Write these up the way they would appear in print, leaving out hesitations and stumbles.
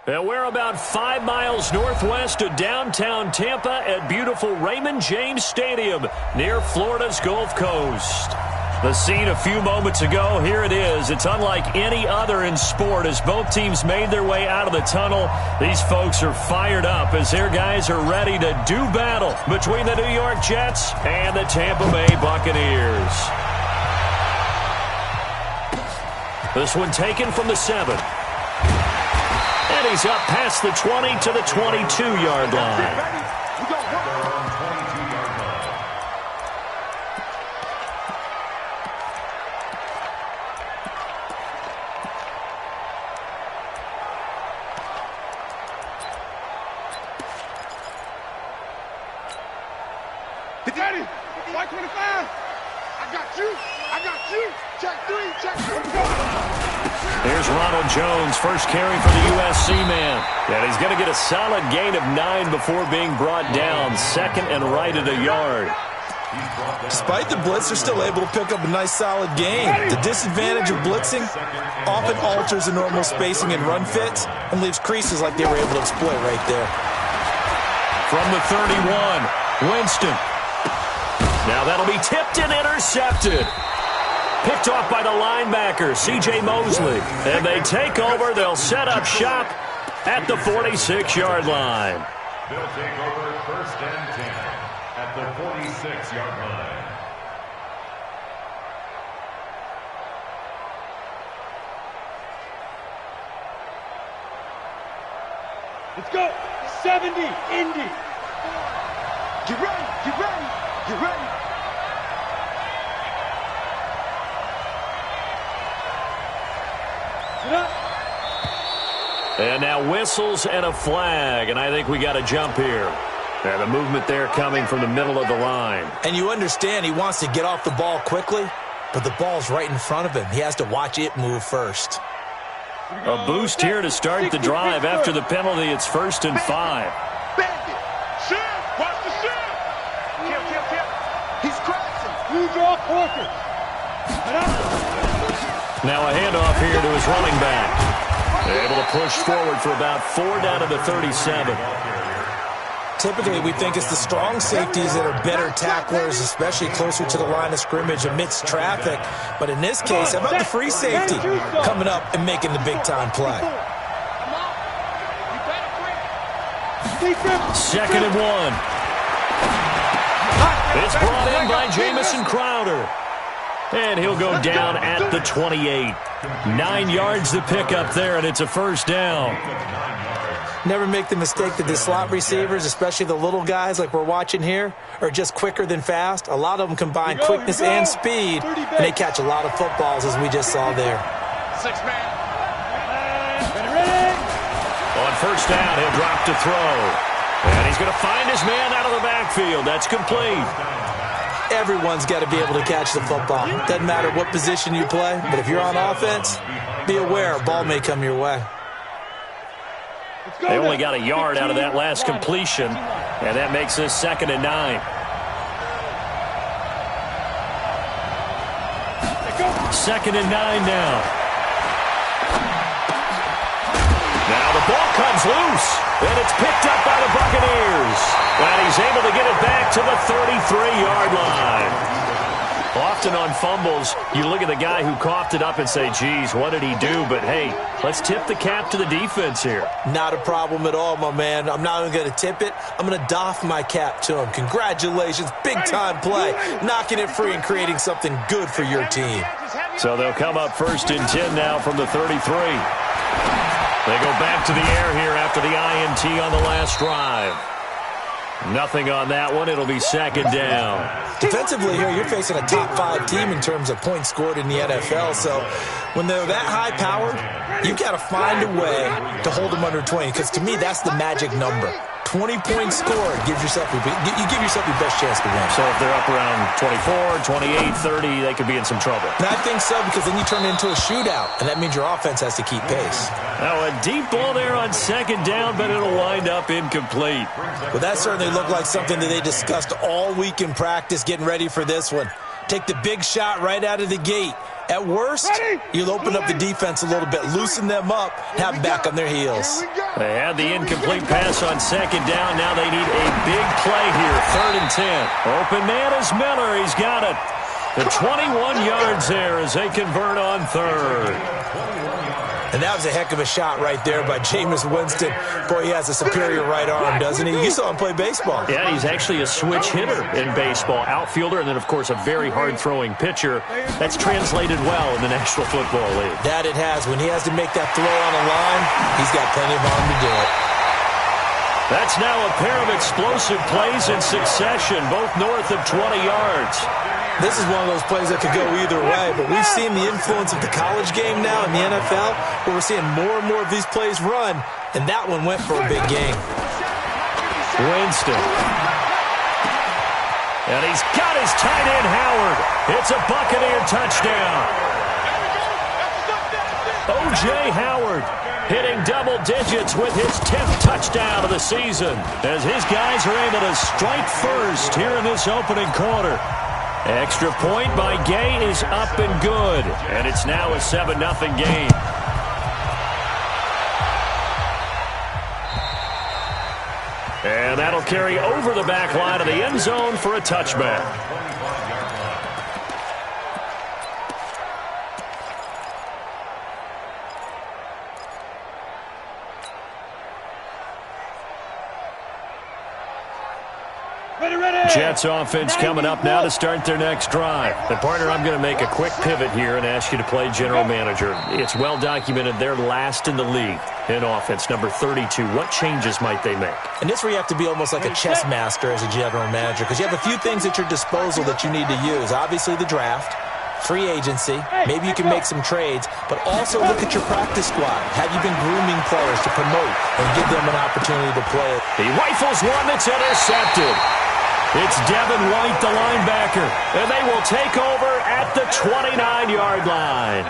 And we're about 5 miles northwest of downtown Tampa at beautiful Raymond James Stadium near Florida's Gulf Coast. The scene a few moments ago, here it is. It's unlike any other in sport as both teams made their way out of the tunnel. These folks are fired up as their guys are ready to do battle between the New York Jets and the Tampa Bay Buccaneers. This one taken from the 7. And he's up past the 20 to the 22-yard line. Daddy, Y25, I got you, check 3, check 3. Here's Ronald Jones, first carry for the USC man. And he's going to get a solid gain of 9 before being brought down, second and right at a yard. Despite the blitz, they're still able to pick up a nice solid gain. The disadvantage of blitzing often alters the normal spacing and run fits and leaves creases like they were able to exploit right there. From the 31, Winston. Now that'll be tipped and intercepted. Picked off by the linebacker, C.J. Mosley. And they take over. They'll set up shop at the 46-yard line. They'll take over first and 10 at the 46-yard line. Let's go. 70, Indy. Get ready, get ready, get ready. And now whistles and a flag, and I think we got a jump here. And the movement there coming from the middle of the line. And you understand he wants to get off the ball quickly, but the ball's right in front of him. He has to watch it move first. A boost here to start the drive. After the penalty, it's 1st and 5. Shift, watch the shift. Kill. He's crashing. Blue draw Porter. Now a handoff here to his running back. Able to push forward for about 4 down to the 37. Typically, we think it's the strong safeties that are better tacklers, especially closer to the line of scrimmage amidst traffic. But in this case, how about the free safety coming up and making the big-time play? 2nd and 1. It's brought in by Jamison Crowder. And he'll go down at the 28. 9 yards to pick up there, and it's a first down. Never make the mistake that the slot receivers, especially the little guys like we're watching here, are just quicker than fast. A lot of them combine quickness and speed, and they catch a lot of footballs, as we just saw there. 6-man. On first down, he'll drop to throw. And he's going to find his man out of the backfield. That's complete. Everyone's got to be able to catch the football. Doesn't matter what position you play, but if you're on offense, be aware a ball may come your way. They only got a yard out of that last completion, and that makes this 2nd and 9. 2nd and 9 now. Now the ball comes loose, and it's picked up by the Buccaneers. And he's able to get it back to the 33-yard line. Often on fumbles, you look at the guy who coughed it up and say, geez, what did he do? But, hey, let's tip the cap to the defense here. Not a problem at all, my man. I'm not even going to tip it. I'm going to doff my cap to him. Congratulations. Big-time play. Knocking it free and creating something good for your team. So they'll come up 1st and 10 now from the 33. They go back to the air here after the INT on the last drive. Nothing on that one. It'll be 2nd down. Defensively here, you're facing a top-5 team in terms of points scored in the NFL. So when they're that high-powered, you've got to find a way to hold them under 20. Because to me, that's the magic number. 20 points scored gives yourself you give yourself your best chance to win. So if they're up around 24, 28, 30, they could be in some trouble. And I think so, because then you turn it into a shootout, and that means your offense has to keep pace. Now a deep ball there on 2nd down, but it'll wind up incomplete. Well, that certainly looked like something that they discussed all week in practice getting ready for this one. Take the big shot right out of the gate. At worst, you'll open up the defense a little bit, loosen them up, have them back on their heels. They had the incomplete pass on second down. Now they need a big play here, 3rd and 10. Open man is Miller. He's got it. The 21 yards there as they convert on 3rd. And that was a heck of a shot right there by Jameis Winston. Boy, he has a superior right arm, doesn't he? You saw him play baseball. Yeah, he's actually a switch hitter in baseball. Outfielder, and then, of course, a very hard-throwing pitcher. That's translated well in the National Football League. That it has. When he has to make that throw on a line, he's got plenty of arm to do it. That's now a pair of explosive plays in succession, both north of 20 yards. This is one of those plays that could go either way, but we've seen the influence of the college game now in the NFL, where we're seeing more and more of these plays run, and that one went for a big gain. Winston. And he's got his tight end, Howard. It's a Buccaneer touchdown. O.J. Howard hitting double digits with his 10th touchdown of the season, as his guys are able to strike first here in this opening quarter. Extra point by Gay is up and good, and it's now a 7-0 game. And that'll carry over the back line of the end zone for a touchback. Jets offense coming up now to start their next drive. And, partner, I'm going to make a quick pivot here and ask you to play general manager. It's well documented they're last in the league in offense, number 32. What changes might they make? And this is where you have to be almost like a chess master as a general manager, because you have a few things at your disposal that you need to use. Obviously the draft, free agency, maybe you can make some trades, but also look at your practice squad. Have you been grooming players to promote and give them an opportunity to play? He rifles one that's intercepted. It's Devin White, the linebacker, and they will take over at the 29-yard line.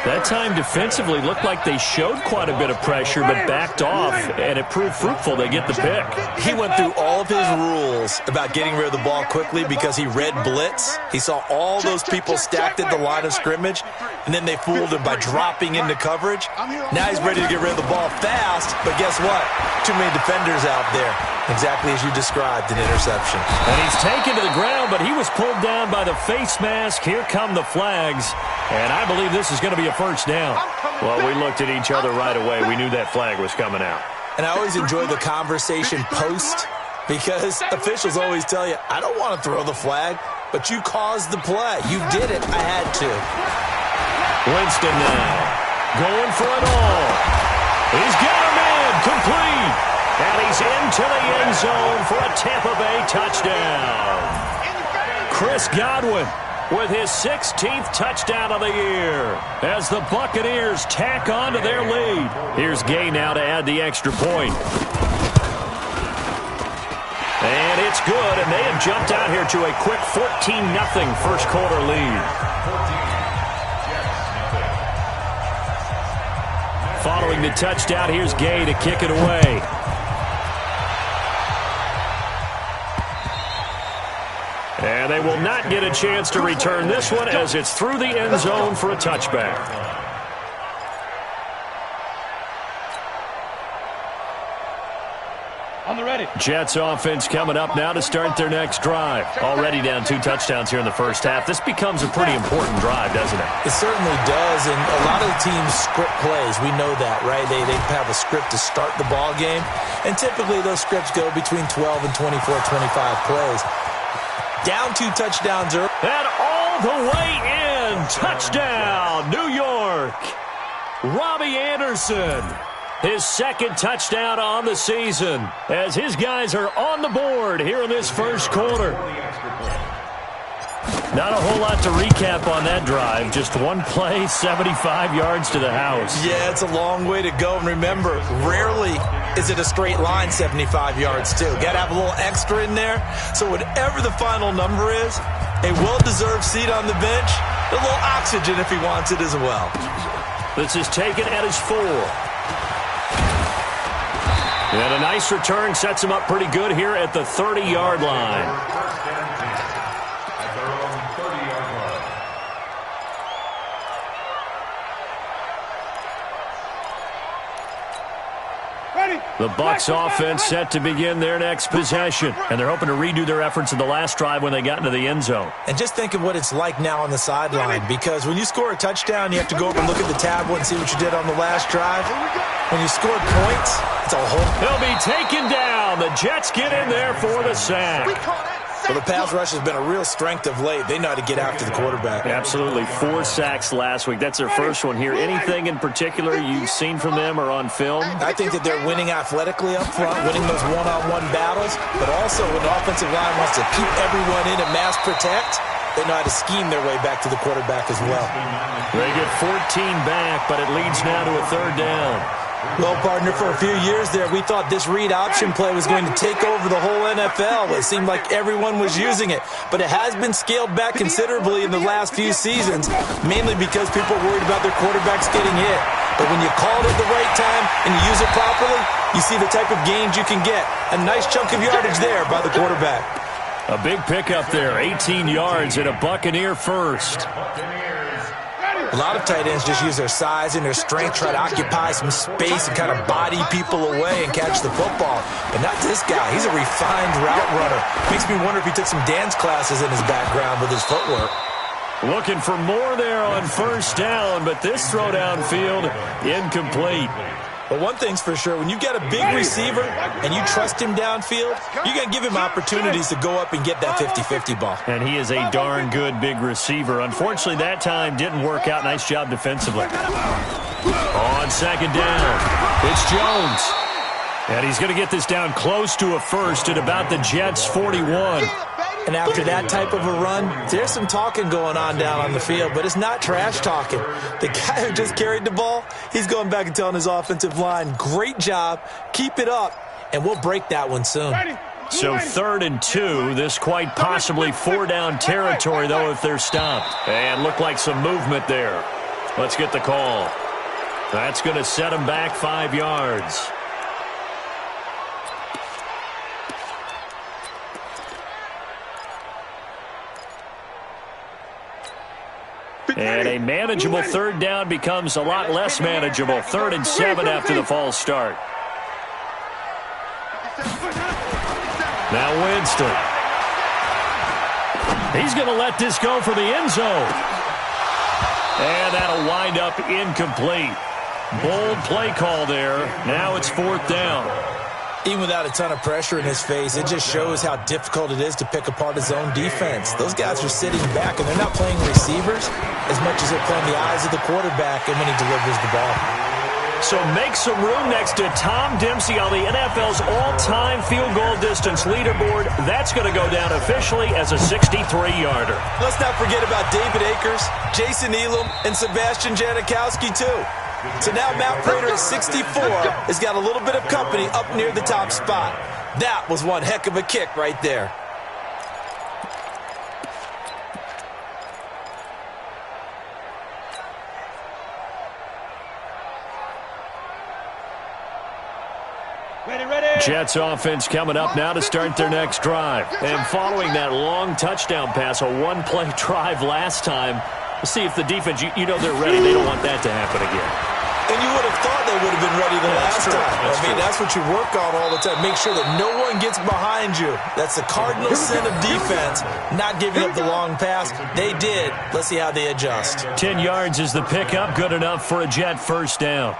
That time defensively looked like they showed quite a bit of pressure but backed off, and it proved fruitful. They get the pick. He went through all of his rules about getting rid of the ball quickly because he read blitz. He saw all those people stacked at the line of scrimmage, and then they fooled him by dropping into coverage. Now he's ready to get rid of the ball fast, but guess what? Too many defenders out there. Exactly as you described, an interception. And he's taken to the ground, but he was pulled down by the face mask. Here come the flags, and I believe this is going to be a first down. Well, we looked at each other right away. We knew that flag was coming out. And I always enjoy the conversation post, because officials always tell you, I don't want to throw the flag, but you caused the play. You did it. I had to. Winston now going for it all. He's got a man complete. And he's into the end zone for a Tampa Bay touchdown. Chris Godwin with his 16th touchdown of the year as the Buccaneers tack on to their lead. Here's Gay now to add the extra point. And it's good, and they have jumped out here to a quick 14-0 first quarter lead. Following the touchdown, here's Gay to kick it away. And they will not get a chance to return this one as it's through the end zone for a touchback. On the ready. Jets offense coming up now to start their next drive. Already down 2 touchdowns here in the first half. This becomes a pretty important drive, doesn't it? It certainly does, and a lot of teams script plays. We know that, right? They have a script to start the ball game, and typically those scripts go between 12 and 24, 25 plays. Down 2 touchdowns early. And all the way in. Touchdown, New York. Robbie Anderson. His second touchdown on the season as his guys are on the board here in this first quarter. Not a whole lot to recap on that drive. Just one play, 75 yards to the house. Yeah, it's a long way to go. And remember, rarely is it a straight line 75 yards, too. Got to have a little extra in there. So whatever the final number is, a well-deserved seat on the bench, a little oxygen if he wants it as well. This is taken at his 4. And a nice return sets him up pretty good here at the 30-yard line. The Bucs offense set to begin their next possession, and they're hoping to redo their efforts in the last drive when they got into the end zone. And just think of what it's like now on the sideline, because when you score a touchdown, you have to go over and look at the tablet and see what you did on the last drive. When you scored points, it's a whole... He'll be taken down. The Jets get in there for the sack. Well, the pass rush has been a real strength of late. They know how to get after the quarterback. Absolutely. 4 sacks last week. That's their first one here. Anything in particular you've seen from them or on film? I think that they're winning athletically up front, winning those one-on-one battles, but also when the offensive line wants to keep everyone in and mass protect, they know how to scheme their way back to the quarterback as well. They get 14 back, but it leads now to a 3rd down. Well, partner, for a few years there, we thought this read option play was going to take over the whole NFL. It seemed like everyone was using it, but it has been scaled back considerably in the last few seasons, mainly because people are worried about their quarterbacks getting hit. But when you call it at the right time and you use it properly, you see the type of gains you can get. A nice chunk of yardage there by the quarterback. A big pickup there, 18 yards and a Buccaneer first. A lot of tight ends just use their size and their strength, try to occupy some space and kind of body people away and catch the football. But not this guy. He's a refined route runner. Makes me wonder if he took some dance classes in his background with his footwork. Looking for more there on 1st down, but this throw downfield incomplete. But one thing's for sure, when you got a big receiver and you trust him downfield, you're going to give him opportunities to go up and get that 50-50 ball. And he is a darn good big receiver. Unfortunately, that time didn't work out. Nice job defensively. On 2nd down, it's Jones. And he's going to get this down close to a first at about the Jets' 41. And after that type of a run, there's some talking going on down on the field, but it's not trash talking. The guy who just carried the ball, he's going back and telling his offensive line, great job, keep it up, and we'll break that one soon. So 3rd and 2, this quite possibly 4-down territory, though, if they're stopped. And look like some movement there. Let's get the call. That's going to set them back 5 yards. And a manageable 3rd down becomes a lot less manageable. 3rd and 7 after the false start. Now Winston. He's going to let this go for the end zone. And that'll wind up incomplete. Bold play call there. Now it's 4th down. Even without a ton of pressure in his face, it just shows how difficult it is to pick apart his own defense. Those guys are sitting back, and they're not playing receivers as much as they're playing the eyes of the quarterback and when he delivers the ball. So make some room next to Tom Dempsey on the NFL's all-time field goal distance leaderboard. That's going to go down officially as a 63-yarder. Let's not forget about David Akers, Jason Elam, and Sebastian Janikowski, too. So now Matt Prater at 64 has got a little bit of company up near the top spot. That was one heck of a kick right there. Jets offense coming up now to start their next drive. And following that long touchdown pass, a one-play drive last time, we'll see if the defense, you know they're ready. They don't want that to happen again. And you would have thought they would have been ready the last time. That's what you work on all the time. Make sure that no one gets behind you. That's the cardinal sin of defense, not giving up the long pass. They did. Let's see how they adjust. 10 yards is the pickup. Good enough for a Jet 1st down.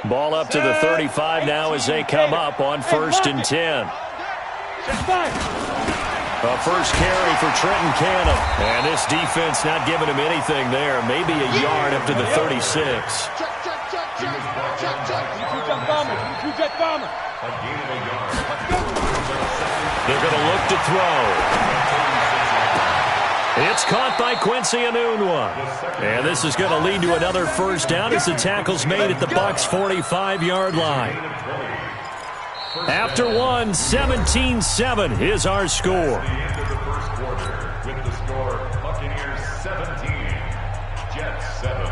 Ball up to the 35 now as they come up on 1st and 10. A first carry for Trenton Cannon. And this defense not giving him anything there. Maybe a yard up to the 36. They're going to look to throw. It's caught by Quincy Enunwa. And this is going to lead to another 1st down as the tackle's made at the Bucs' 45-yard line. After one, 17-7 is our score. End of the first quarter with the score Buccaneers 17, Jets 7.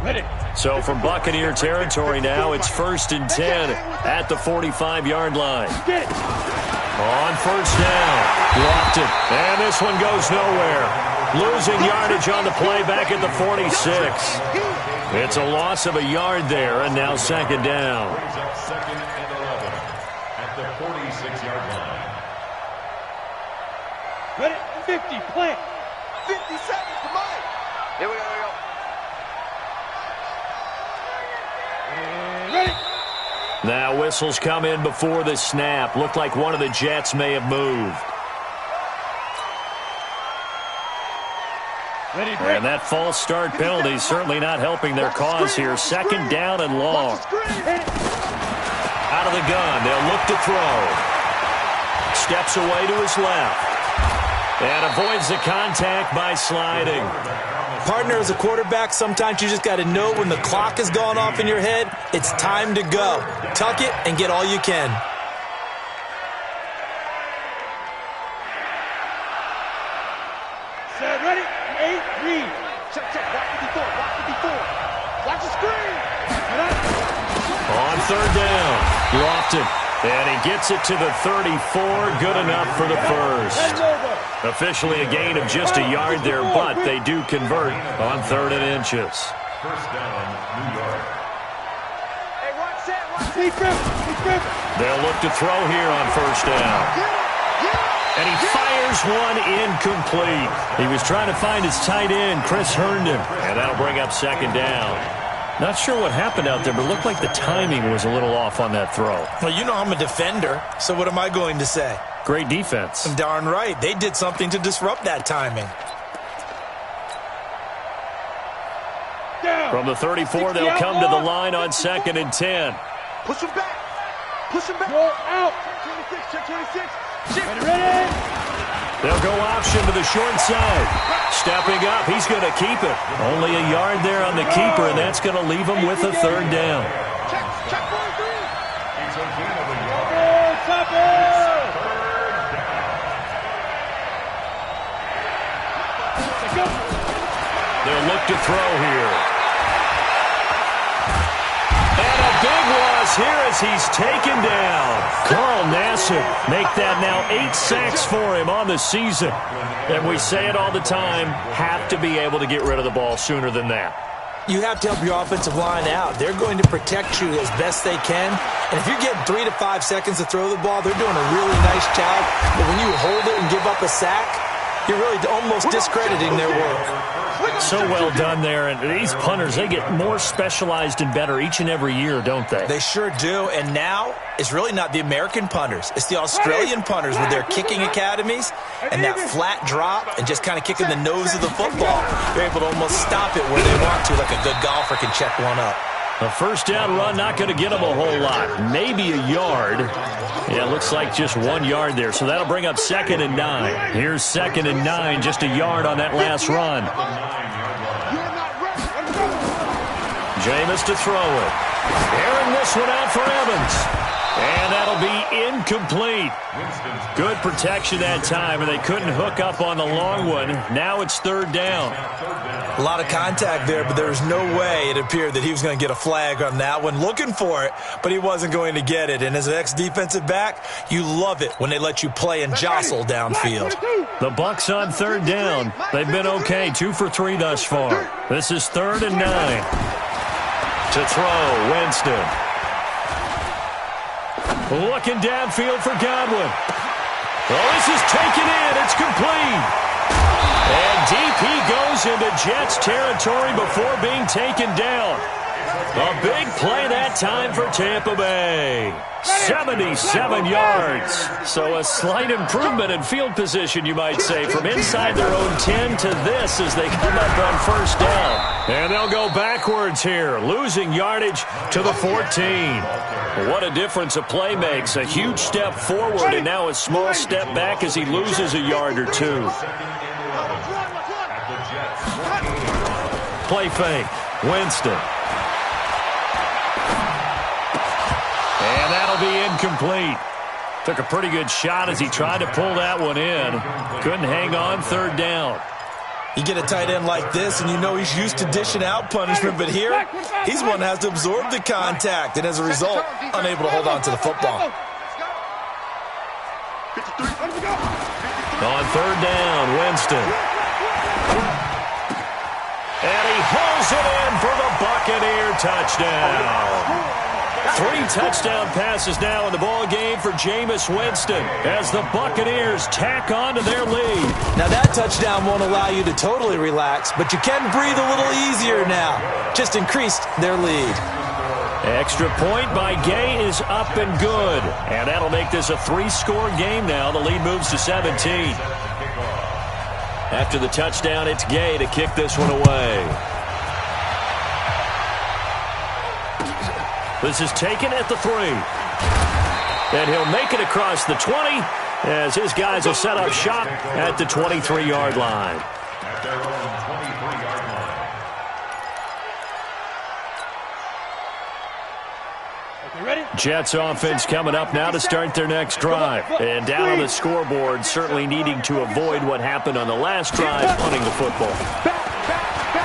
Ready. So from Buccaneer territory now, it's 1st and 10 at the 45-yard line. Get it. On 1st down, blocked it, and this one goes nowhere. Losing yardage on the play back at the 46. It's a loss of a yard there, and now second down. Brings up 2nd and 11 at the 46-yard line. Ready? 50, plant. 57, come on. Here we go, Ready? Now whistles come in before the snap. Looked like one of the Jets may have moved. Ready, break. And that false start penalty is certainly not helping their cause here. Second down and long. Out of the gun, they'll look to throw. Steps away to his left. And avoids the contact by sliding. Partner, as a quarterback, sometimes you just got to know when the clock has gone off in your head, it's time to go. Tuck it and get all you can. Set, ready? 8, read. Check, watch 54, watch the screen. On third down, Lofton. And he gets it to the 34, good enough for the first. Officially a gain of just a yard there, but they do convert on 3rd and inches. First down, New York. Hey, watch that, watch They'll look to throw here on first down. And he fires one incomplete. He was trying to find his tight end, Chris Herndon. And that'll bring up second down. Not sure what happened out there, but it looked like the timing was a little off on that throw. Well, you know I'm a defender, so what am I going to say? Great defense. I'm darn right. They did something to disrupt that timing. From the 34, they'll come to the line on 2nd and 10. Push him back. Roll out. Check 26. Ready? They'll go option to the short side. Stepping up, he's going to keep it. Only a yard there on the keeper, and that's going to leave him with a third down. Check 43. It's a gain of a yard. Top They'll look to throw here. And a big loss here as he's taken down. Carl Nassib make that now 8 sacks for him on the season. And we say it all the time, have to be able to get rid of the ball sooner than that. You have to help your offensive line out. They're going to protect you as best they can. And if you're getting 3 to 5 seconds to throw the ball, they're doing a really nice job. But when you hold it and give up a sack, you're really almost discrediting their work. So well done there. And these punters, they get more specialized and better each and every year, don't they? They sure do. And now it's really not the American punters. It's the Australian punters with their kicking academies and that flat drop and just kind of kicking the nose of the football. They're able to almost stop it where they want to, like a good golfer can check one up. A first down run, not going to get them a whole lot. Maybe a yard. Yeah, it looks like just 1 yard there. So that'll bring up 2nd and 9. Here's 2nd and 9, just a yard on that last run. Jameis to throw it. Airing this one out for Evans. And that'll be incomplete. Good protection that time, and they couldn't hook up on the long one. Now it's 3rd down. A lot of contact there, but there was no way it appeared that he was going to get a flag on that one. Looking for it, but he wasn't going to get it. And as an ex-defensive back, you love it when they let you play and jostle downfield. The Bucs on 3rd down. They've been okay, 2 for 3 thus far. This is 3rd and 9. To throw, Winston. Looking downfield for Godwin. Oh, this is taken in. It's complete. And deep he goes into Jets territory before being taken down. A big play that time for Tampa Bay. 77 yards. So a slight improvement in field position, you might say, from inside their own 10 to this as they come up on first down. And they'll go backwards here, losing yardage to the 14. What a difference a play makes. A huge step forward and now a small step back as he loses a yard or two. Play fake. Winston. And that'll be incomplete. Took a pretty good shot as he tried to pull that one in. Couldn't hang on 3rd down. You get a tight end like this, and you know he's used to dishing out punishment, but here, he's one that has to absorb the contact, and as a result, unable to hold on to the football. On 3rd down, Winston. Throws it in for the Buccaneer touchdown. 3 touchdown passes now in the ball game for Jameis Winston as the Buccaneers tack on to their lead. Now that touchdown won't allow you to totally relax, but you can breathe a little easier now. Just increased their lead. Extra point by Gay is up and good. And that'll make this a 3-score game now. The lead moves to 17. After the touchdown, it's Gay to kick this one away. This is taken at the 3. And he'll make it across the 20 as his guys will set up shop at the 23-yard line. At their own 23-yard line. Okay, ready? Jets offense coming up now to start their next drive. And down on the scoreboard, certainly needing to avoid what happened on the last drive, punting the football.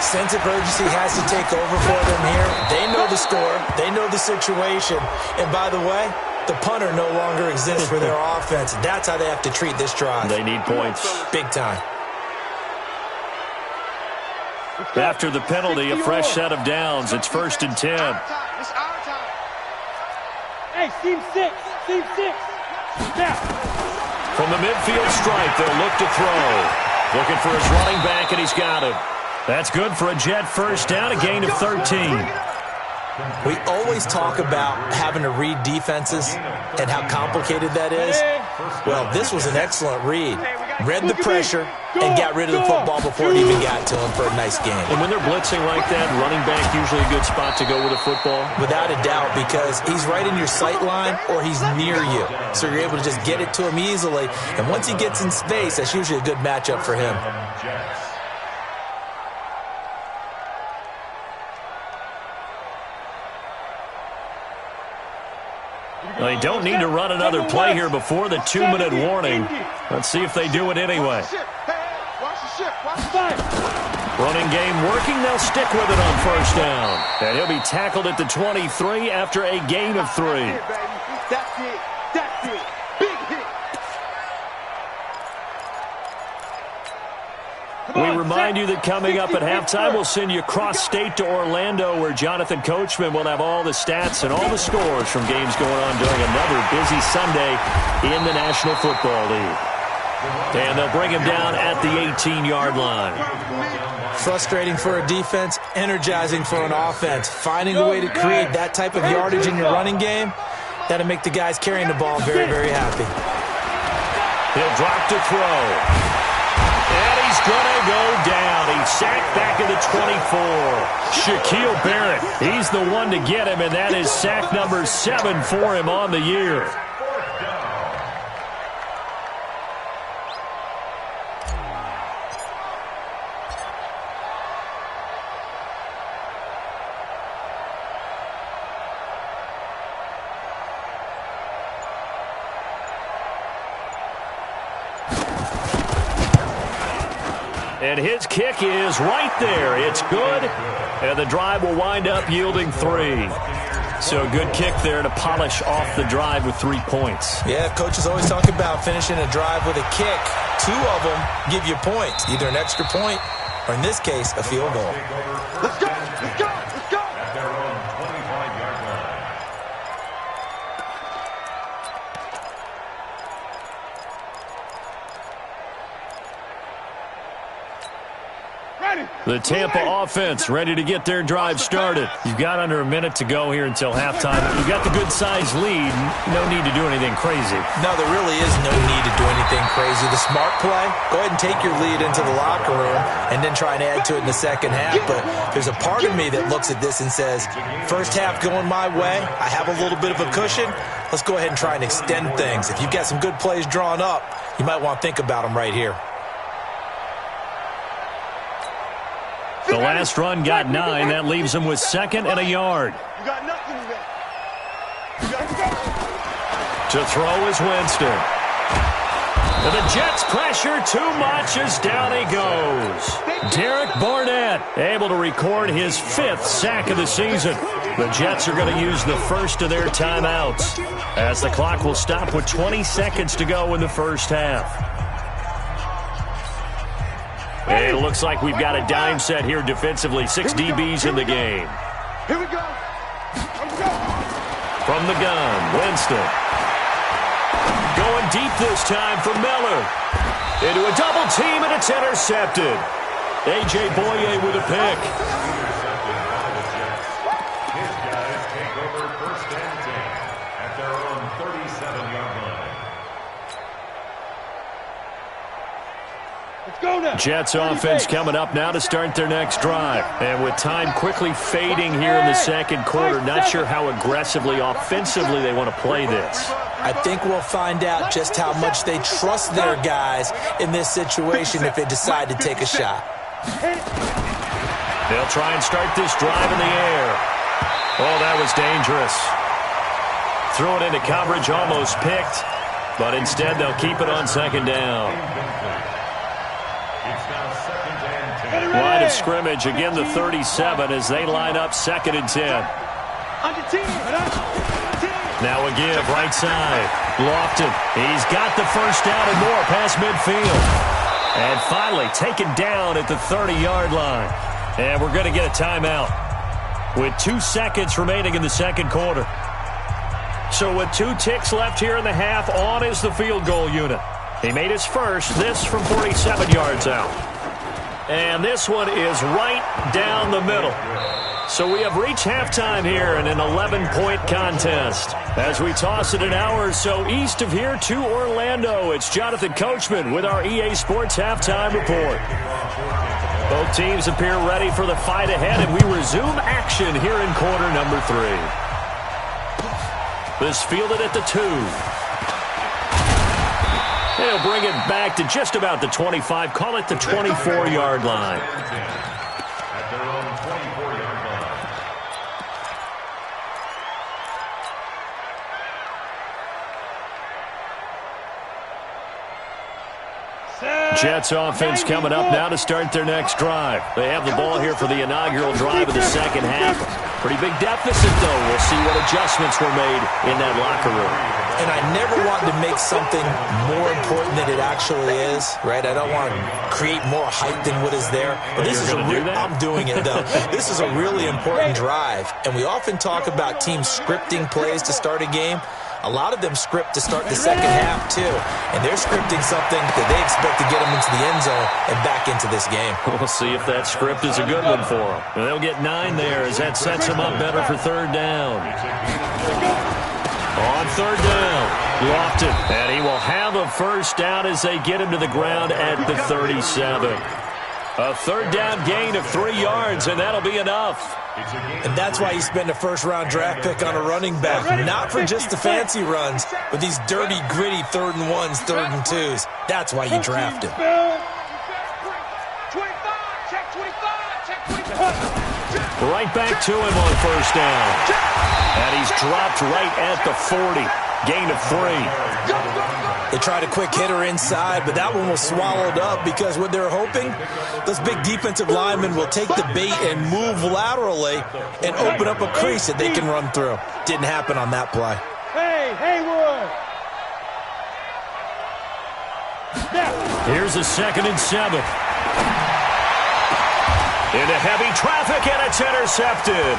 Sense of urgency has to take over for them here. They know the score. They know the situation. And by the way, the punter no longer exists for their offense. That's how they have to treat this drive. They need points. Big time. After the penalty, a fresh set of downs. It's 1st and 10. It's our time. Hey, seam 6. Seam 6. Now. From the midfield stripe, they'll look to throw. Looking for his running back, and he's got him. That's good for a Jet first down, a gain of 13. We always talk about having to read defenses and how complicated that is. Well, this was an excellent read. Read the pressure and got rid of the football before it even got to him for a nice game. And when they're blitzing like that, running back usually a good spot to go with a football? Without a doubt, because he's right in your sight line or he's near you. So you're able to just get it to him easily. And once he gets in space, that's usually a good matchup for him. They don't need to run another play here before the 2-minute warning. Let's see if they do it anyway. Watch the ship. Watch the ship. Running game working. They'll stick with it on first down. And he'll be tackled at the 23 after a gain of 3. That's it. That's it. Big hit. We remind you that coming up at halftime, we'll send you cross-state to Orlando, where Jonathan Coachman will have all the stats and all the scores from games going on during another busy Sunday in the National Football League. And they'll bring him down at the 18-yard line. Frustrating for a defense, energizing for an offense. Finding a way to create that type of yardage in your running game, that'll make the guys carrying the ball very, very happy. He'll drop to throw. And he's going to go down. He's sacked back at the 24. Shaquille Barrett, he's the one to get him, and that is sack number 7 for him on the year. And his kick is right there. It's good. And the drive will wind up yielding 3. So a good kick there to polish off the drive with 3 points. Yeah, coaches always talk about finishing a drive with a kick. 2 of them give you points, either an extra point or, in this case, a field goal. Let's go. Let's go. Let's go. At their own 25-yard line. The Tampa offense ready to get their drive started. You've got under a minute to go here until halftime. You've got the good-sized lead. No need to do anything crazy. No, there really is no need to do anything crazy. The smart play, go ahead and take your lead into the locker room and then try and add to it in the second half. But there's a part of me that looks at this and says, first half going my way, I have a little bit of a cushion. Let's go ahead and try and extend things. If you've got some good plays drawn up, you might want to think about them right here. The last run got 9. That leaves him with 2nd and a yard. You got nothing left. To throw is Winston. And the Jets pressure too much as down he goes. Derek Barnett able to record his 5th sack of the season. The Jets are going to use the first of their timeouts as the clock will stop with 20 seconds to go in the first half. And it looks like we've got a dime set here defensively. 6 DBs in the game. Here we go. From the gun, Winston. Going deep this time for Miller. Into a double team, and it's intercepted. A.J. Boye with a pick. His guys take over 1st and 10 at their own 37-yard line. Let's go now. Jets offense coming up now to start their next drive. And with time quickly fading here in the second quarter, not sure how aggressively, offensively they want to play this. I think we'll find out just how much they trust their guys in this situation if they decide to take a shot. They'll try and start this drive in the air. Oh, that was dangerous. Threw it into coverage, almost picked. But instead, they'll keep it on 2nd down. It's now 2nd and 10. Line of scrimmage, again the 37 as they line up 2nd and 10. Now a give, right side. Lofton, he's got the first down and more past midfield. And finally taken down at the 30-yard line. And we're going to get a timeout with 2 seconds remaining in the second quarter. So with 2 ticks left here in the half, on is the field goal unit. He made his first, this from 47 yards out. And this one is right down the middle. So we have reached halftime here in an 11-point contest. As we toss it an hour or so east of here to Orlando, it's Jonathan Coachman with our EA Sports Halftime Report. Both teams appear ready for the fight ahead, and we resume action here in quarter number 3. This fielded at the 2. They'll bring it back to just about the 25, call it the 24-yard line. At their own 24-yard line. Jets offense coming up now to start their next drive. They have the ball here for the inaugural drive of the second half. Pretty big deficit, though. We'll see what adjustments were made in that locker room. And I never want to make something more important than it actually is, right? I don't want to create more hype than what is there. But this is I'm doing it, though. This is a really important drive. And we often talk about teams scripting plays to start a game. A lot of them script to start the second half, too. And they're scripting something that they expect to get them into the end zone and back into this game. We'll see if that script is a good one for them. And they'll get 9 there as that sets them up better for 3rd down. On 3rd down, Lofton. And he will have a first down as they get him to the ground at the 37. A 3rd down gain of 3 yards, and that'll be enough. And that's why you spend a first-round draft pick on a running back. Not for just the fancy runs, but these dirty, gritty 3rd and 1s, 3rd and 2s. That's why you draft him. 25, check 25, check 25. Right back to him on first down. And he's dropped right at the 40. Gain of 3. They tried a quick hitter inside, but that one was swallowed up because what they're hoping, those big defensive linemen will take the bait and move laterally and open up a crease that they can run through. Didn't happen on that play. Hey, Haywood. Here's a 2nd and 7. Into heavy traffic, and it's intercepted.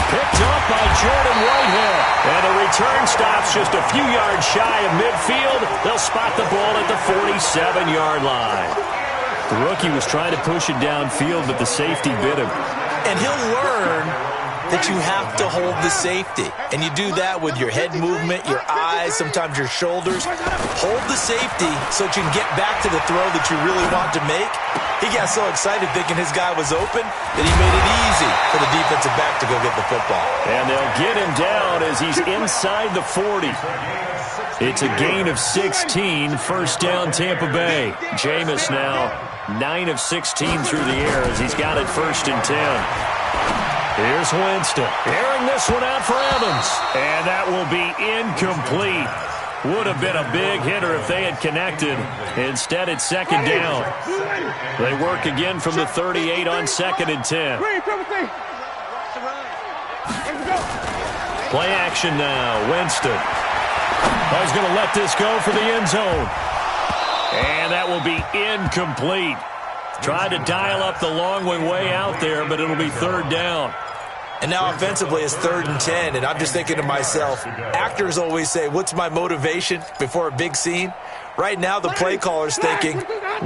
Picked up by Jordan Whitehead. And the return stops just a few yards shy of midfield. They'll spot the ball at the 47-yard line. The rookie was trying to push it downfield, but the safety bit him. And he'll learn that you have to hold the safety. And you do that with your head movement, your eyes, sometimes your shoulders. Hold the safety so that you can get back to the throw that you really want to make. He got so excited thinking his guy was open that he made it easy for the defensive back to go get the football. And they'll get him down as he's inside the 40. It's a gain of 16, first down Tampa Bay. Jameis now 9 of 16 through the air as he's got it 1st and 10. Here's Winston, airing this one out for Evans. And that will be incomplete. Would have been a big hitter if they had connected. Instead, it's 2nd down. They work again from the 38 on 2nd and 10. Play action now. Winston. He's going to let this go for the end zone. And that will be incomplete. Tried to dial up the long way out there, but it'll be third down. And now offensively it's 3rd and 10, and I'm just thinking to myself, actors always say, what's my motivation before a big scene? Right now the play caller's thinking,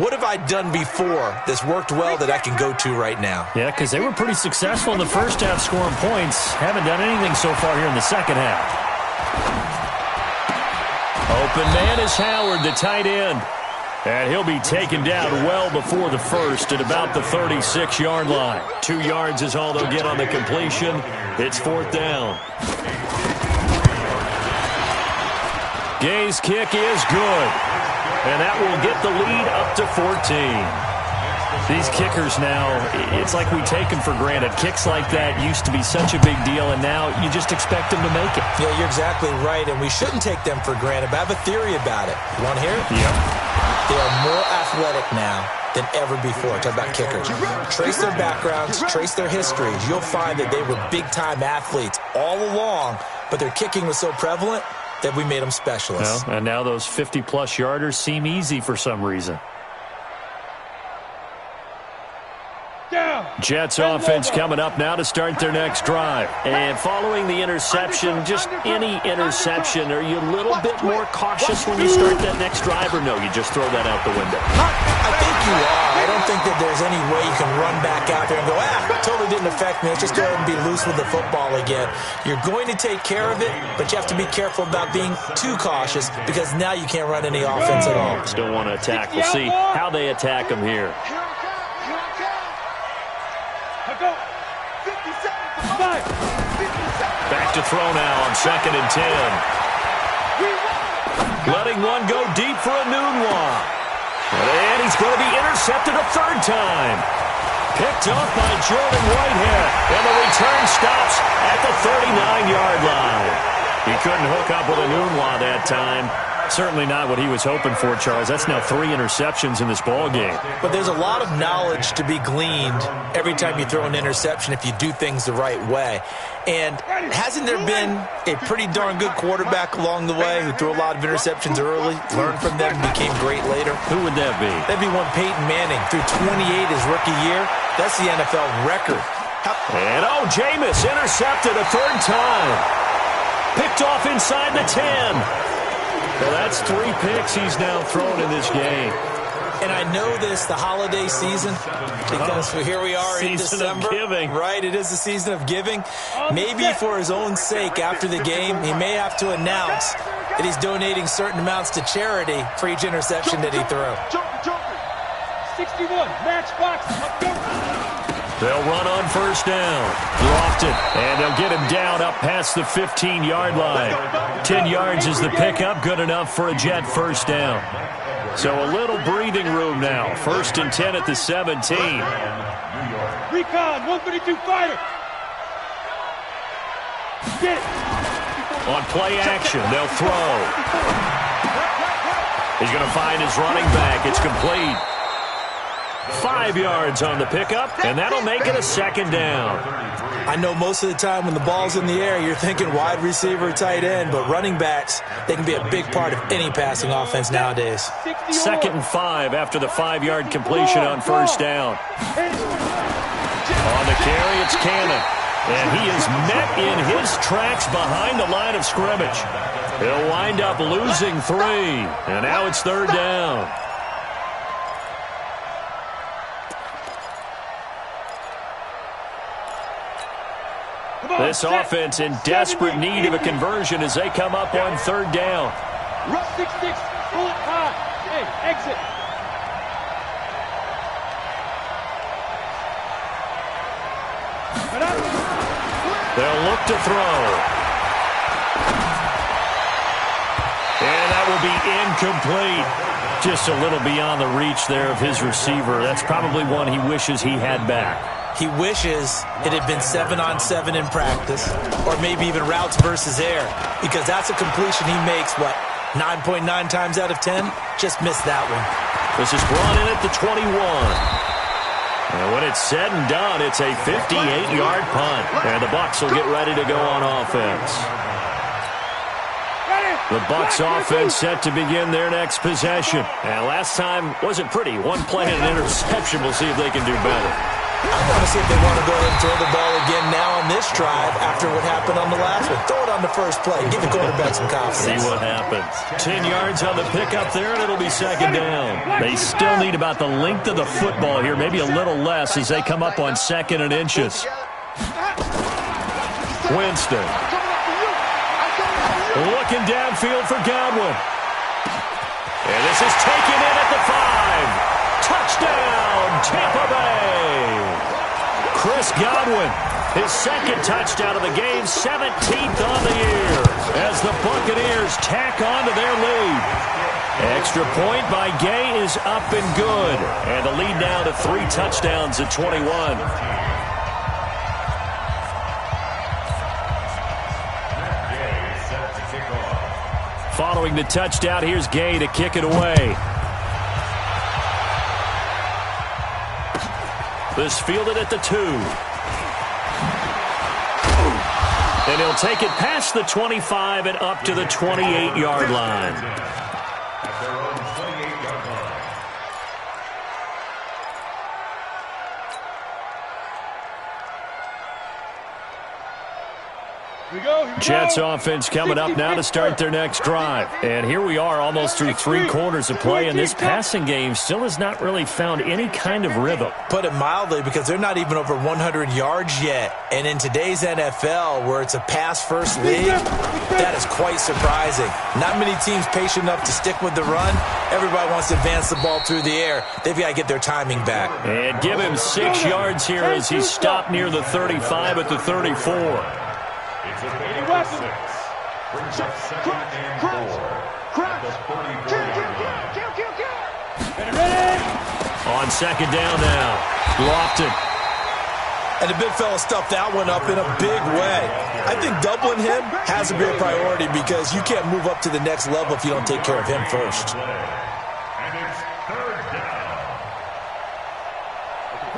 what have I done before that's worked well that I can go to right now? Yeah, because they were pretty successful in the first half scoring points. Haven't done anything so far here in the second half. Open man is Howard, the tight end. And he'll be taken down well before the first at about the 36-yard line. 2 yards is all they'll get on the completion. It's 4th down. Gay's kick is good. And that will get the lead up to 14. These kickers now, it's like we take them for granted. Kicks like that used to be such a big deal, and now you just expect them to make it. Yeah, you're exactly right, and we shouldn't take them for granted, but I have a theory about it. You want to hear it? Yep. They are more athletic now than ever before. Talk about kickers. Trace their backgrounds, trace their histories. You'll find that they were big-time athletes all along, but their kicking was so prevalent that we made them specialists. Well, and now those 50-plus yarders seem easy for some reason. Jets offense coming up now to start their next drive. And following the interception, just any interception, are you a little bit more cautious when you start that next drive, or no, you just throw that out the window? I think you are. I don't think that there's any way you can run back out there and go, totally didn't affect me. Let's just go ahead and be loose with the football again. You're going to take care of it, but you have to be careful about being too cautious because now you can't run any offense at all. Still want to attack. We'll see how they attack them here. Back to throw now on 2nd and 10. Letting one go deep for a Nunwa. And he's going to be intercepted a 3rd time. Picked off by Jordan Whitehead. And the return stops at the 39-yard line. He couldn't hook up with a Nunwa that time. Certainly not what he was hoping for, Charles. That's now 3 interceptions in this ball game. But there's a lot of knowledge to be gleaned every time you throw an interception if you do things the right way. And hasn't there been a pretty darn good quarterback along the way who threw a lot of interceptions early, learned from them, and became great later? Who would that be? That'd be one Peyton Manning. Threw 28 his rookie year. That's the NFL record. And, Jameis intercepted a 3rd time. Picked off inside the 10. Well, that's 3 picks he's now thrown in this game. And I know this, the holiday season, because here we are in December. Season of giving. Right, it is the season of giving. Maybe for his own sake after the game, he may have to announce that he's donating certain amounts to charity for each interception that he threw. 61, match box, They'll run on 1st down. Lofton, and they'll get him down up past the 15-yard line. 10 yards is the pickup, good enough for a Jet 1st down. So a little breathing room now. 1st and 10 at the 17. Recon, 132 fighter. Get it. On play action, they'll throw. He's going to find his running back. It's complete. 5 yards on the pickup, and that'll make it a 2nd down. I know most of the time when the ball's in the air, you're thinking wide receiver, tight end, but running backs, they can be a big part of any passing offense nowadays. 2nd and 5 after the 5-yard completion on 1st down. On the carry, it's Cannon. And he is met in his tracks behind the line of scrimmage. He'll wind up losing 3, and now it's 3rd down. This offense in desperate need of a conversion as they come up on 3rd down. Rush 6-6, pull it high. Hey, exit. They'll look to throw. And that will be incomplete. Just a little beyond the reach there of his receiver. That's probably one he wishes he had back. He wishes it had been 7-on-7 in practice, or maybe even routes versus air, because that's a completion he makes, 9.9 times out of 10? Just missed that one. This is brought in at the 21. And when it's said and done, it's a 58-yard punt. And the Bucs will get ready to go on offense. Ready? The Bucs offense set to begin their next possession. And last time wasn't pretty. One play and an interception. We'll see if they can do better. I want to see if they want to go ahead and throw the ball again now on this drive after what happened on the last one. Throw it on the first play. Give the quarterback some confidence. See what happens. 10 yards on the pickup there, and it'll be second down. They still need about the length of the football here, maybe a little less as they come up on second and inches. Winston. Looking downfield for Godwin. And this is taken in at the 5. Touchdown, Tampa Bay. Chris Godwin, his second touchdown of the game, 17th on the year, as the Buccaneers tack on to their lead. Extra point by Gay is up and good, and the lead now to 3 touchdowns at 21. Following the touchdown, here's Gay to kick it away. This fielded at the 2. And he'll take it past the 25 and up to the 28-yard line. At their own 28-yard line. Here we go. Jets offense coming up now to start their next drive. And here we are almost through 3 quarters of play, and this passing game still has not really found any kind of rhythm. Put it mildly, because they're not even over 100 yards yet. And in today's NFL, where it's a pass-first league, that is quite surprising. Not many teams patient enough to stick with the run. Everybody wants to advance the ball through the air. They've got to get their timing back. And give him 6 yards here as he stopped near the 35 at the 34. It's a baby with 6. Brings up second and 4. At the 34-yard line. On second down now, Lofton. And the big fella stuffed that one up in a big way. I think doubling him has to be a priority, because you can't move up to the next level if you don't take care of him first. And it's third down.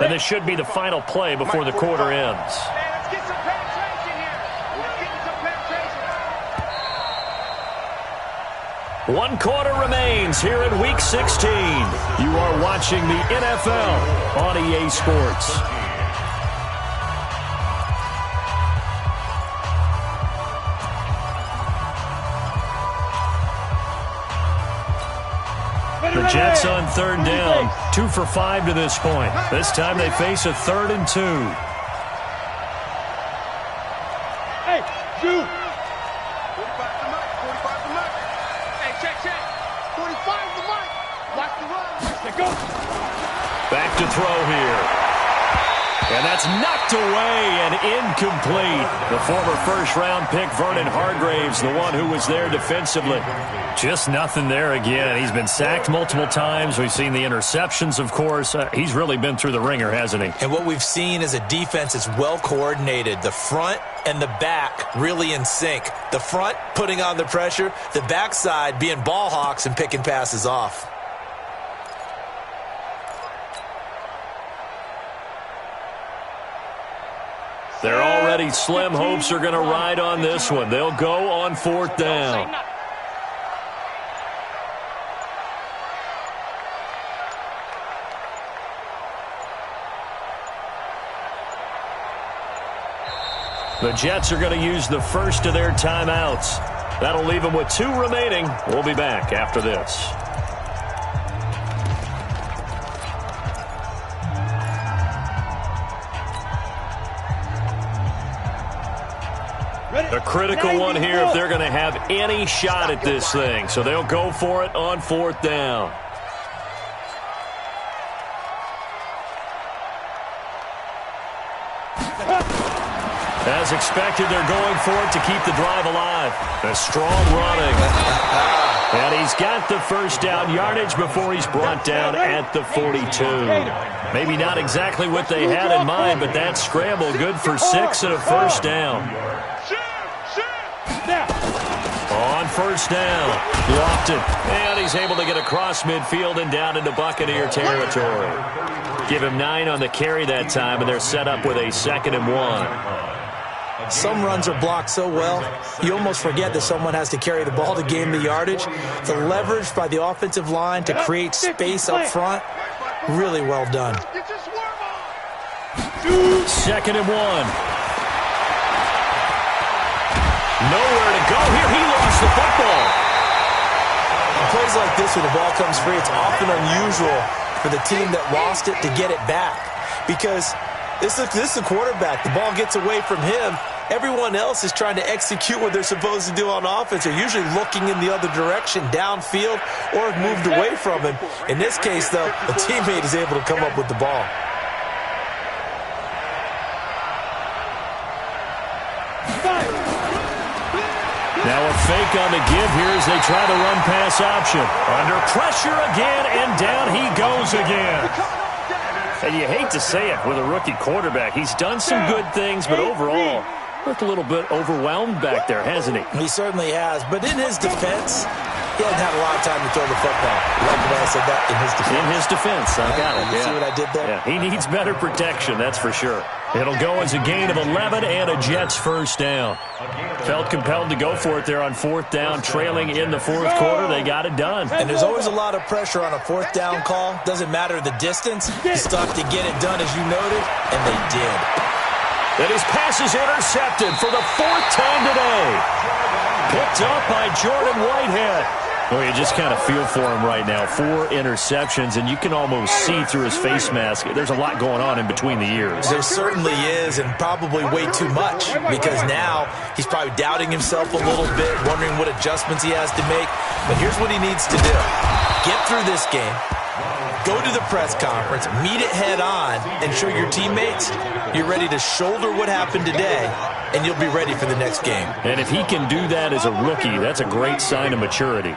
And this should be the final play before the quarter ends. Let's get some penetration here. Let's get some penetration. 1 quarter remains here in Week 16. You are watching the NFL on EA Sports. The Jets on third down, 2 for 5 to this point. This time they face a 3rd and 2. Hey, shoot. 45 to Mike. 45 to Mike. Hey, check. 45 to Mike. Watch the run. Let's go. Back to throw here. And that's knocked away and incomplete. The former first-round pick, Vernon Hargraves, the one who was there defensively. Just nothing there again. He's been sacked multiple times. We've seen the interceptions, of course. He's really been through the ringer, hasn't he? And what we've seen is a defense that's well coordinated. The front and the back really in sync. The front putting on the pressure, the backside being ball hawks and picking passes off. They're already slim hopes are going to ride on this one. They'll go on 4th down. The Jets are going to use the first of their timeouts. That'll leave them with 2 remaining. We'll be back after this. A critical one here if they're going to have any shot at this thing. So they'll go for it on 4th down. As expected, they're going for it to keep the drive alive. A strong running. And he's got the first down yardage before he's brought down at the 42. Maybe not exactly what they had in mind, but that scramble good for 6 and a first down. On first down, Lofton. And he's able to get across midfield and down into Buccaneer territory. Give him 9 on the carry that time, and they're set up with a 2nd and 1. Some runs are blocked so well, you almost forget that someone has to carry the ball to gain the yardage. The leverage by the offensive line to create space up front, really well done. Second and 1. Nowhere to go here. He lost the football. In plays like this, when the ball comes free, it's often unusual for the team that lost it to get it back. Because this is the quarterback. The ball gets away from him. Everyone else is trying to execute what they're supposed to do on offense. They're usually looking in the other direction, downfield, or have moved away from him. In this case, though, a teammate is able to come up with the ball. Now a fake on the give here as they try the run-pass option. Under pressure again, and down he goes again. And you hate to say it with a rookie quarterback. He's done some good things, but overall, looked a little bit overwhelmed back there, hasn't he? He certainly has. But in his defense, he hasn't had a lot of time to throw the football. Like when I said that, in his defense. In his defense, I got it. You see what I did there? Yeah, he needs better protection, that's for sure. It'll go as a gain of 11 and a Jets first down. Felt compelled to go for it there on fourth down, trailing in the fourth quarter. They got it done. And there's always a lot of pressure on a fourth down call. Doesn't matter the distance. You still have to get it done, as you noted, and they did. And his pass is intercepted for the fourth time today. Picked up by Jordan Whitehead. Well, you just kind of feel for him right now. 4 interceptions, and you can almost see through his face mask. There's a lot going on in between the ears. There certainly is, and probably way too much, because now he's probably doubting himself a little bit, wondering what adjustments he has to make. But here's what he needs to do. Get through this game. Go to the press conference, meet it head on, and show your teammates you're ready to shoulder what happened today, and you'll be ready for the next game. And if he can do that as a rookie, that's a great sign of maturity.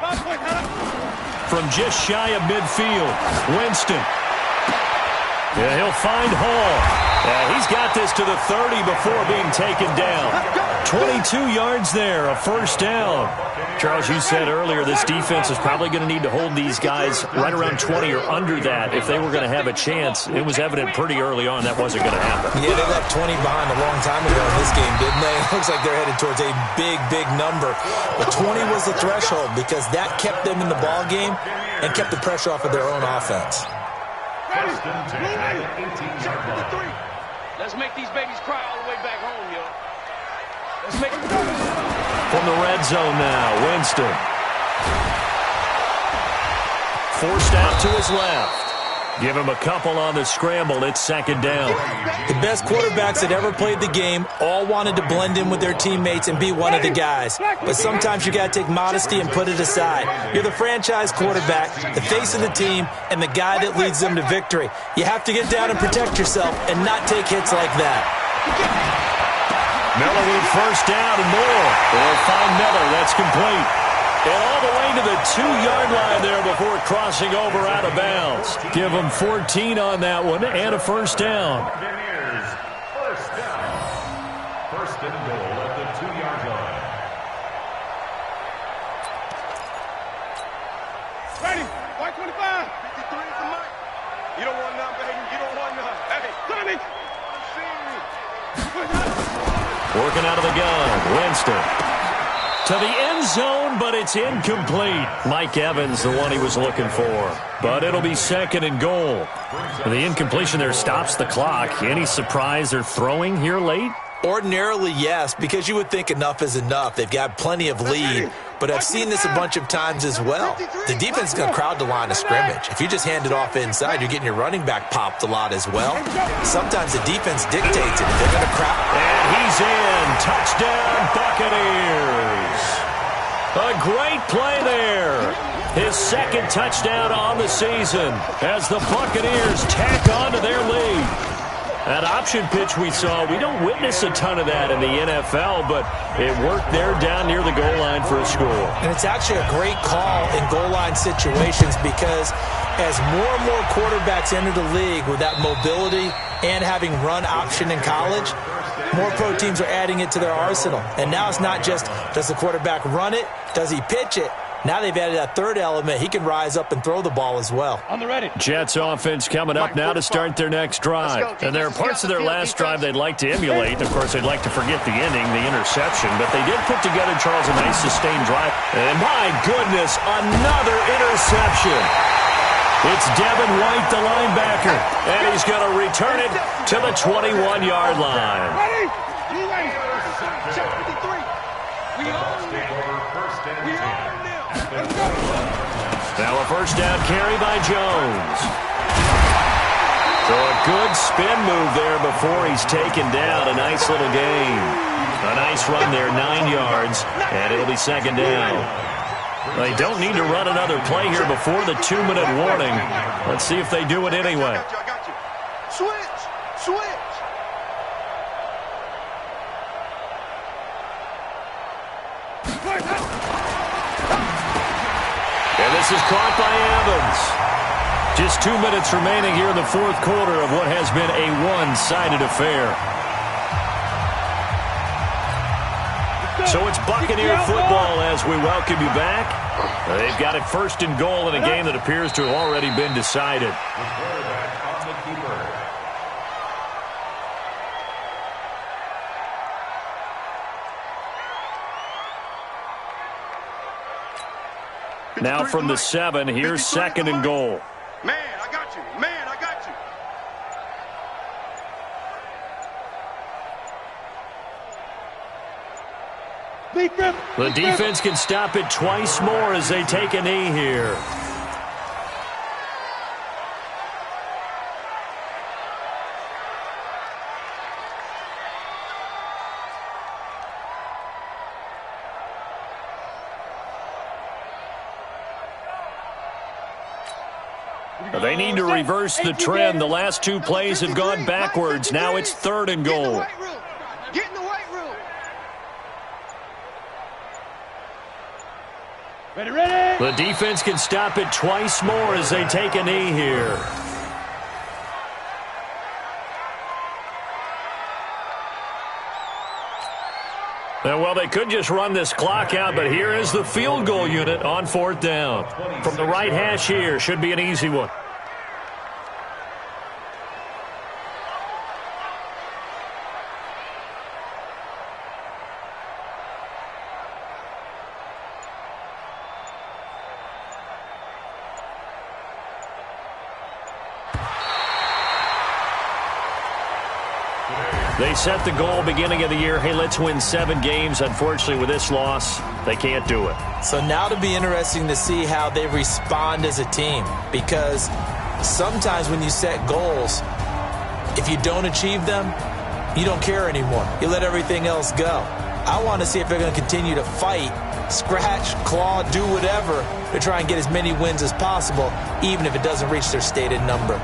From just shy of midfield, Winston. Yeah, he'll find Hall. Yeah, he's got this to the 30 before being taken down. 22 yards there, a first down. Charles, you said earlier this defense is probably going to need to hold these guys right around 20 or under that if they were going to have a chance. It was evident pretty early on that wasn't going to happen. Yeah, they left 20 behind a long time ago in this game, didn't they? It looks like they're headed towards a big, big number. But 20 was the threshold because that kept them in the ball game and kept the pressure off of their own offense. Let's make these babies cry all the way back home, yo. Let's make them do it. From the red zone now, Winston. Forced out to his left. Give him a couple on the scramble. It's second down. The best quarterbacks that ever played the game all wanted to blend in with their teammates and be one of the guys. But sometimes you got to take modesty and put it aside. You're the franchise quarterback, the face of the team, and the guy that leads them to victory. You have to get down and protect yourself and not take hits like that. Miller with first down and more. They'll find Miller. That's complete. And all the way to the 2-yard line there before crossing over out of bounds. Give them 14 on that one and a first down. First down. First and goal at the 2-yard line. Ready? White 25. 53 is the mic. You don't want none, baby. You don't want none. Hey, Sonny. Working out of the gun. Winston. To the end zone, but it's incomplete. Mike Evans, the one he was looking for. But it'll be second and goal. The incompletion there stops the clock. Any surprise they're throwing here late? Ordinarily, yes, because you would think enough is enough. They've got plenty of lead. But I've seen this a bunch of times as well. The defense is going to crowd the line of scrimmage. If you just hand it off inside, you're getting your running back popped a lot as well. Sometimes the defense dictates it. If they're going to crowd. And he's in. Touchdown, Buccaneers. A great play there. His second touchdown on the season as the Buccaneers tack on to their lead. That option pitch we saw, we don't witness a ton of that in the NFL, but it worked there down near the goal line for a score. And it's actually a great call in goal line situations because as more and more quarterbacks enter the league with that mobility and having run option in college, more pro teams are adding it to their arsenal. And now it's not just, does the quarterback run it? Does he pitch it? Now they've added that third element. He can rise up and throw the ball as well. On the ready. Jets offense coming up now to start their next drive. And there are parts of their last drive they'd like to emulate. Of course, they'd like to forget the inning, the interception. But they did put together, Charles, a nice sustained drive. And my goodness, another interception. It's Devin White, the linebacker. And he's going to return it to the 21-yard line. Ready? You ready? Check 53. We own it. We own it. Let's go. Now a first down carry by Jones. So a good spin move there before he's taken down. A nice little gain. A nice run there, 9 yards, and it'll be second down. They don't need to run another play here before the 2-minute warning. Let's see if they do it anyway. I got you. Switch. And this is caught by Evans. Just 2 minutes remaining here in the fourth quarter of what has been a one-sided affair. So it's Buccaneer football as we welcome you back. They've got it first and goal in a game that appears to have already been decided. The quarterback on the keeper. Now from the 7, here's second and goal. Man, I got you. The defense can stop it twice more as they take a knee here. They need to reverse the trend. The last 2 plays have gone backwards. Now it's third and goal. Get in the weight room. Ready? The defense can stop it twice more as they take a knee here. Well, they could just run this clock out, but here is the field goal unit on fourth down. From the right hash here, should be an easy one. They set the goal beginning of the year. Hey, let's win 7 games. Unfortunately, with this loss, they can't do it. So now it'll be interesting to see how they respond as a team, because sometimes when you set goals, if you don't achieve them, you don't care anymore. You let everything else go. I want to see if they're going to continue to fight, scratch, claw, do whatever to try and get as many wins as possible, even if it doesn't reach their stated number.